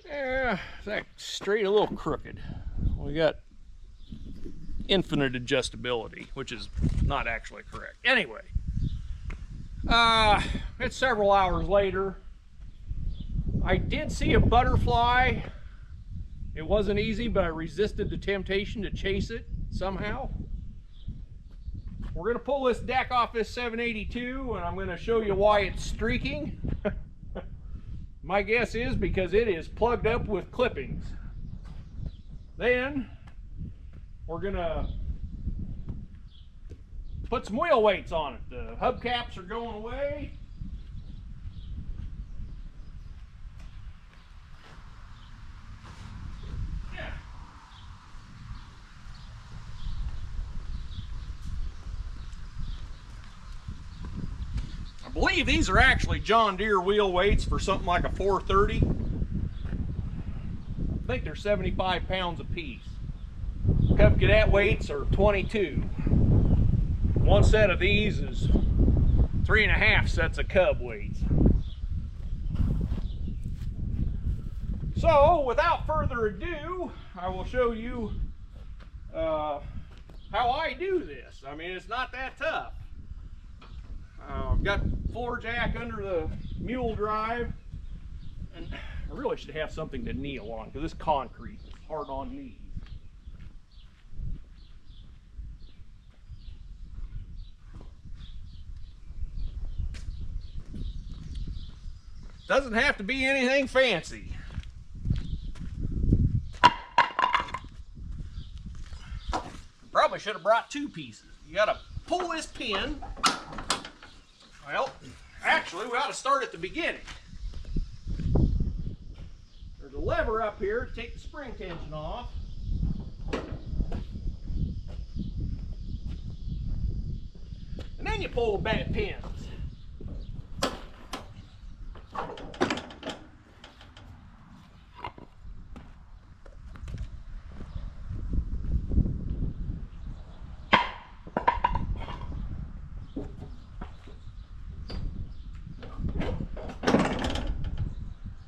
Yeah, that straight a little crooked. We got infinite adjustability, which is not actually correct. Anyway, it's several hours later. I did see a butterfly. It wasn't easy, but I resisted the temptation to chase it somehow. We're gonna pull this deck off this 782, and I'm gonna show you why it's streaking. My guess is because it is plugged up with clippings. Then we're gonna put some wheel weights on it. The hubcaps are going away. Yeah. I believe these are actually John Deere wheel weights for something like a 430. I think they're 75 pounds a piece. Cub Cadet weights are 22. One set of these is 3.5 sets of Cub weights. So, without further ado, I will show you how I do this. I mean, it's not that tough. I've got floor jack under the mule drive, and I really should have something to kneel on because this concrete is hard on knees. Doesn't have to be anything fancy. Probably should have brought two pieces. You gotta pull this pin. Well, actually, we ought to start at the beginning. There's a lever up here to take the spring tension off. And then you pull the back pins.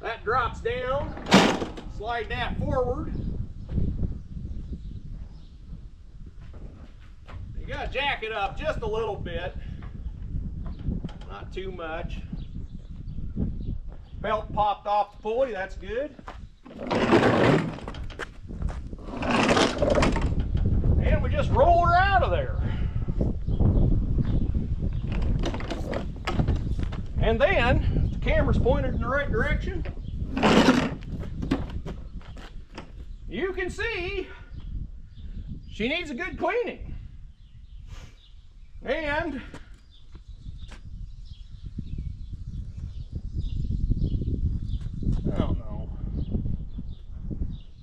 That drops down, slide that forward. You gotta jack it up just a little bit, not too much. Belt popped off the pulley, that's good. And we just roll her out of there. And then, if the camera's pointed in the right direction, you can see she needs a good cleaning. And I don't know.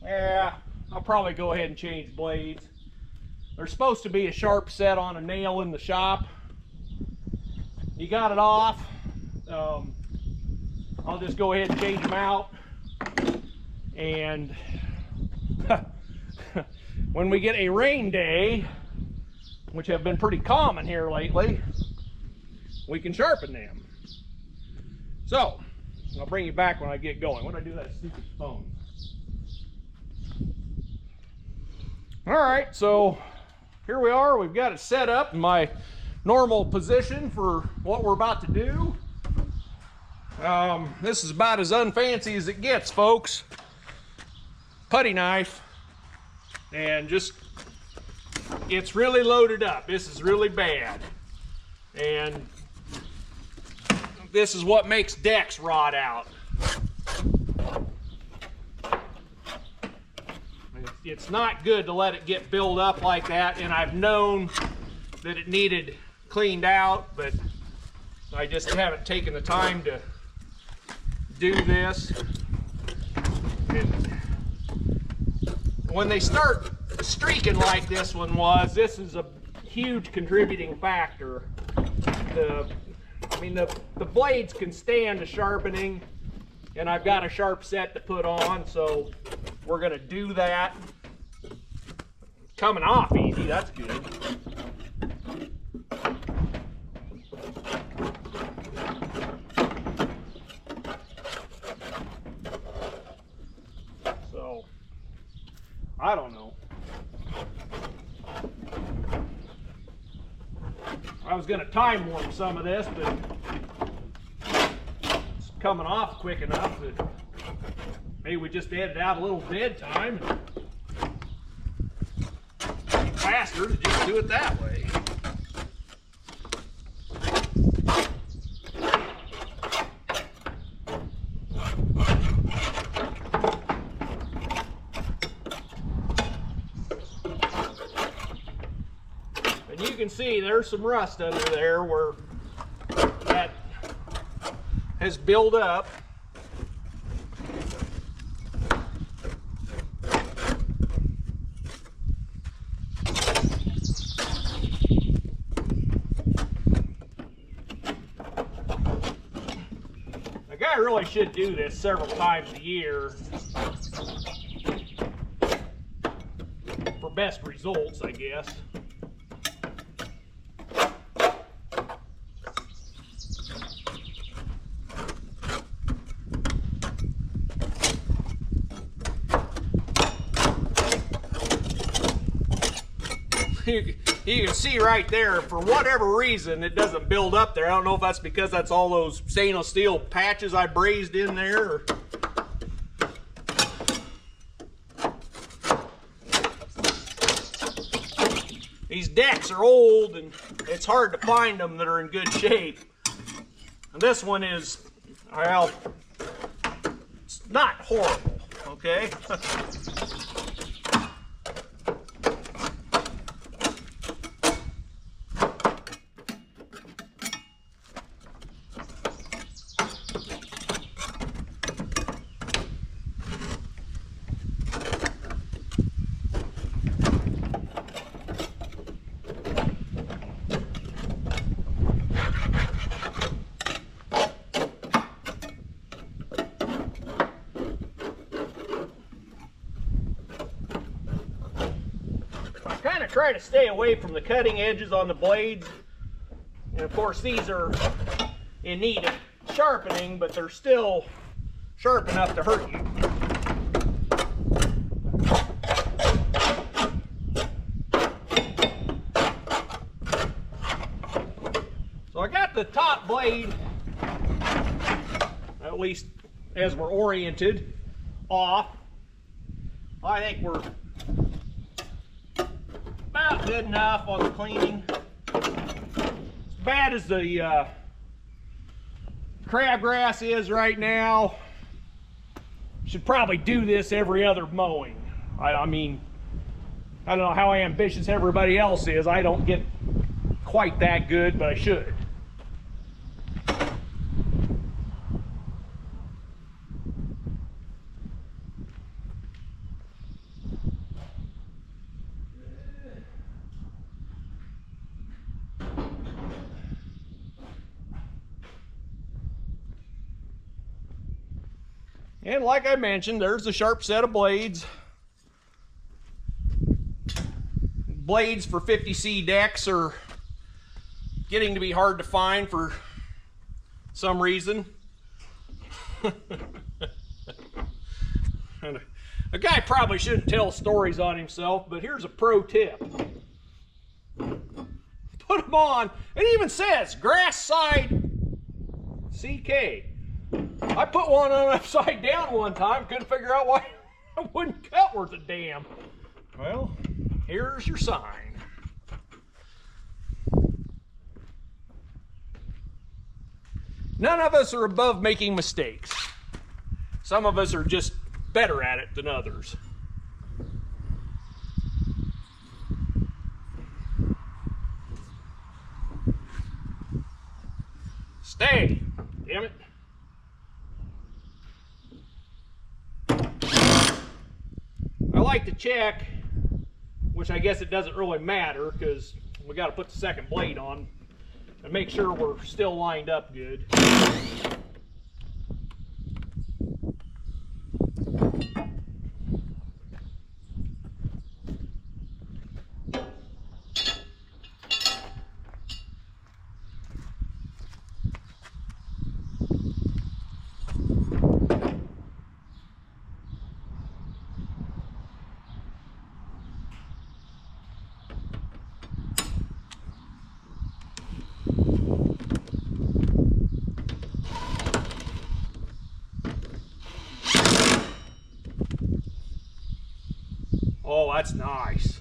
Yeah, I'll probably go ahead and change blades. There's supposed to be a sharp set on a nail in the shop. You got it off. I'll just go ahead and change them out. And when we get a rain day, which have been pretty common here lately, we can sharpen them. So, I'll bring you back when I get going. What did I do with that stupid phone? All right, so here we are. We've got it set up in my normal position for what we're about to do. This is about as unfancy as it gets, folks. Putty knife, and just, it's really loaded up. This is really bad. And this is what makes decks rot out. It's not good to let it get built up like that, and I've known that it needed cleaned out, but I just haven't taken the time to do this. And when they start streaking like this one was, this is a huge contributing factor. The blades can stand the sharpening, and I've got a sharp set to put on, so we're gonna do that. Coming off easy, that's good. I don't know. I was going to time warp some of this, but it's coming off quick enough that maybe we just edit out a little dead time. And it's faster to just do it that way. You can see there's some rust under there where that has built up. The guy really should do this several times a year for best results, I guess. You can see right there, for whatever reason, it doesn't build up there. I don't know if that's because that's all those stainless steel patches I brazed in there. Or... These decks are old and it's hard to find them that are in good shape. And this one is, well, it's not horrible, okay? Try to stay away from the cutting edges on the blades, and of course these are in need of sharpening, but they're still sharp enough to hurt you. So I got the top blade, at least as we're oriented, off. I think we're about good enough on the cleaning. As bad as the crabgrass is right now, should probably do this every other mowing. I mean, I don't know how ambitious everybody else is. I don't get quite that good, but I should. And like I mentioned, there's a sharp set of blades. Blades for 50C decks are getting to be hard to find for some reason. And a guy probably shouldn't tell stories on himself, but here's a pro tip. Put them on. It even says grass side CK. I put one on upside down one time, couldn't figure out why I wouldn't cut worth a damn. Well, here's your sign. None of us are above making mistakes. Some of us are just better at it than others. Stay, damn it. I like to check, which I guess it doesn't really matter because we got to put the second blade on and make sure we're still lined up good. Oh, that's nice.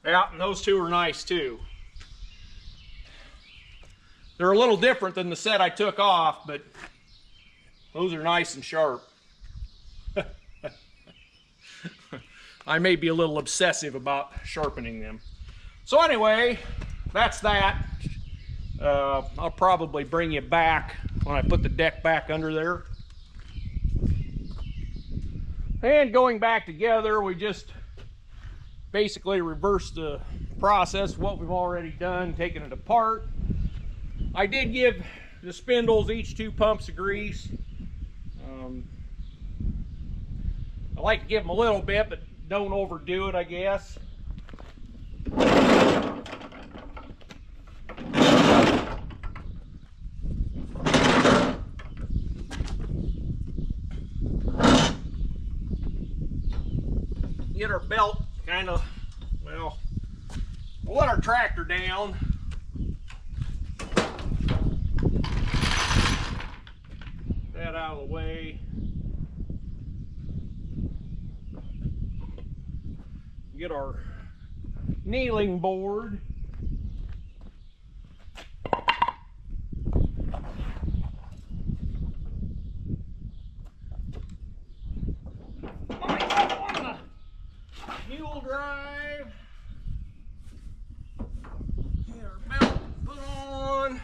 Yeah, and those two are nice too. They're a little different than the set I took off, but those are nice and sharp. I may be a little obsessive about sharpening them. So anyway, that's that. I'll probably bring you back when I put the deck back under there. And going back together, we just basically reversed the process, what we've already done, taking it apart. I did give the spindles each 2 pumps of grease. I like to give them a little bit, but don't overdo it, I guess. Get our belt kind of, well, we'll let our tractor down. That out of the way. Get our kneeling board. Mule drive. Get our belt put on.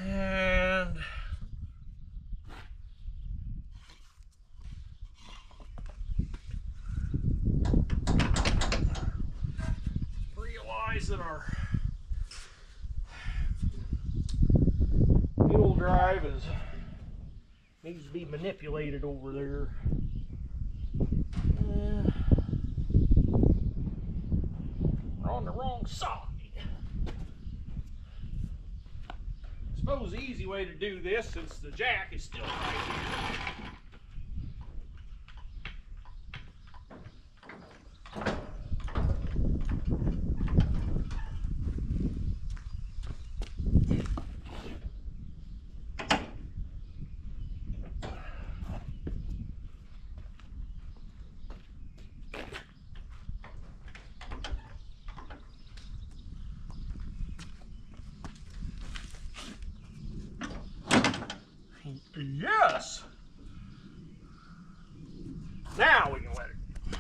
And realize that our mule drive needs to be manipulated over there. We're on the wrong side. I suppose the easy way to do this, since the jack is still right here, yes! Now we can let it go.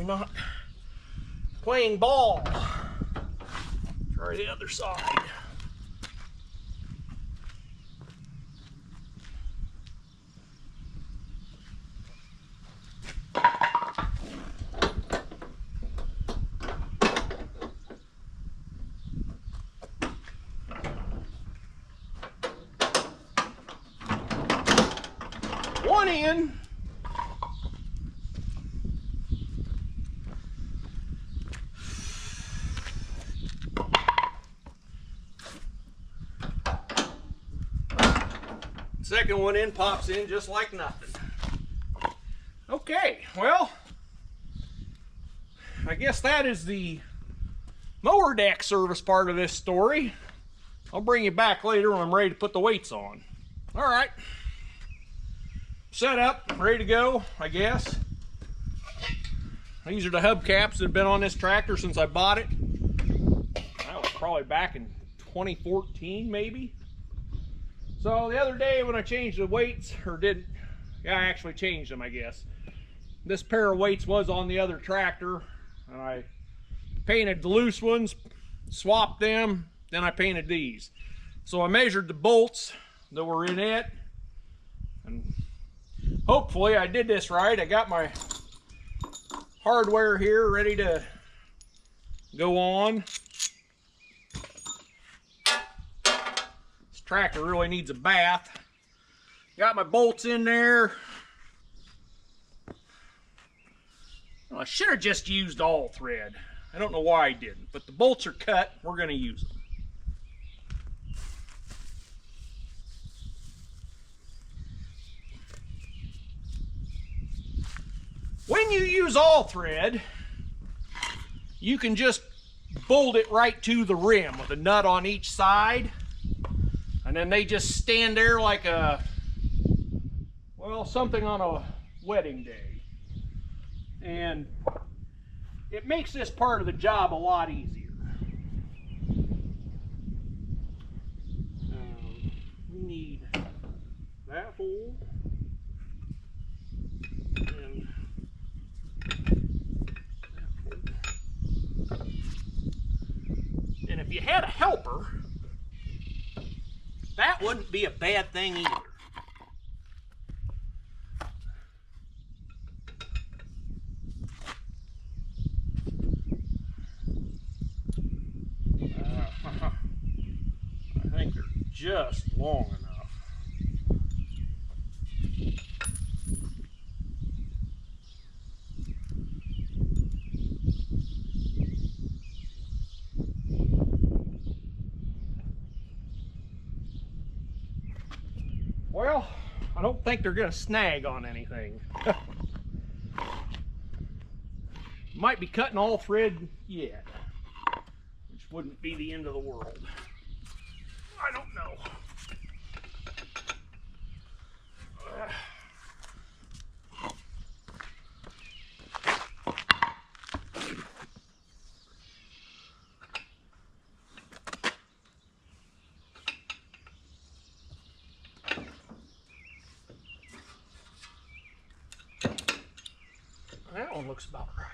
Not playing ball. Try the other side. One in. Second one in, pops in just like nothing. Okay, well, I guess that is the mower deck service part of this story. I'll bring you back later when I'm ready to put the weights on. All right, set up, ready to go, I guess. These are the hubcaps that have been on this tractor since I bought it. That was probably back in 2014, maybe. So the other day when I changed the weights, or didn't, yeah, I actually changed them, I guess. This pair of weights was on the other tractor, and I painted the loose ones, swapped them, then I painted these. So I measured the bolts that were in it, and hopefully I did this right. I got my hardware here ready to go on. This tractor really needs a bath. Got my bolts in there. Well, I should have just used all thread. I don't know why I didn't, but the bolts are cut. We're going to use them. When you use all thread, you can just bolt it right to the rim with a nut on each side, and then they just stand there like a, well, something on a wedding day. And it makes this part of the job a lot easier. We need that hole and that hole. And if you had a helper, that wouldn't be a bad thing either. I think they're just long enough. Well, I don't think they're going to snag on anything. Might be cutting all thread yet, which wouldn't be the end of the world. I don't know. That one looks about right.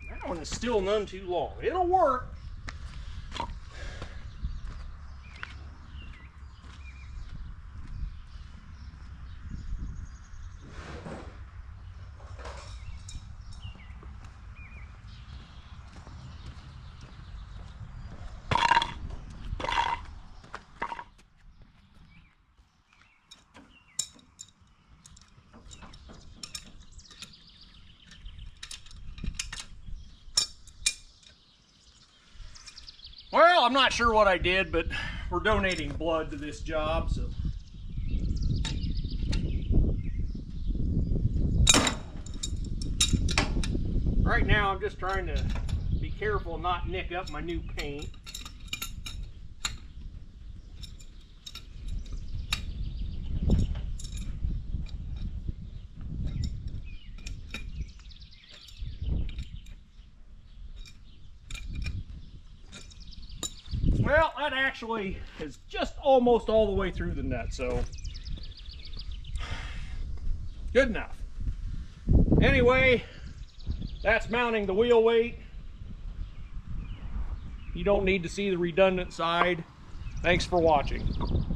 That one is still none too long. It'll work. Well, I'm not sure what I did, but we're donating blood to this job, so. Right now, I'm just trying to be careful and not nick up my new paint. Well, that actually is just almost all the way through the nut, so good enough. Anyway, that's mounting the wheel weight. You don't need to see the redundant side. Thanks for watching.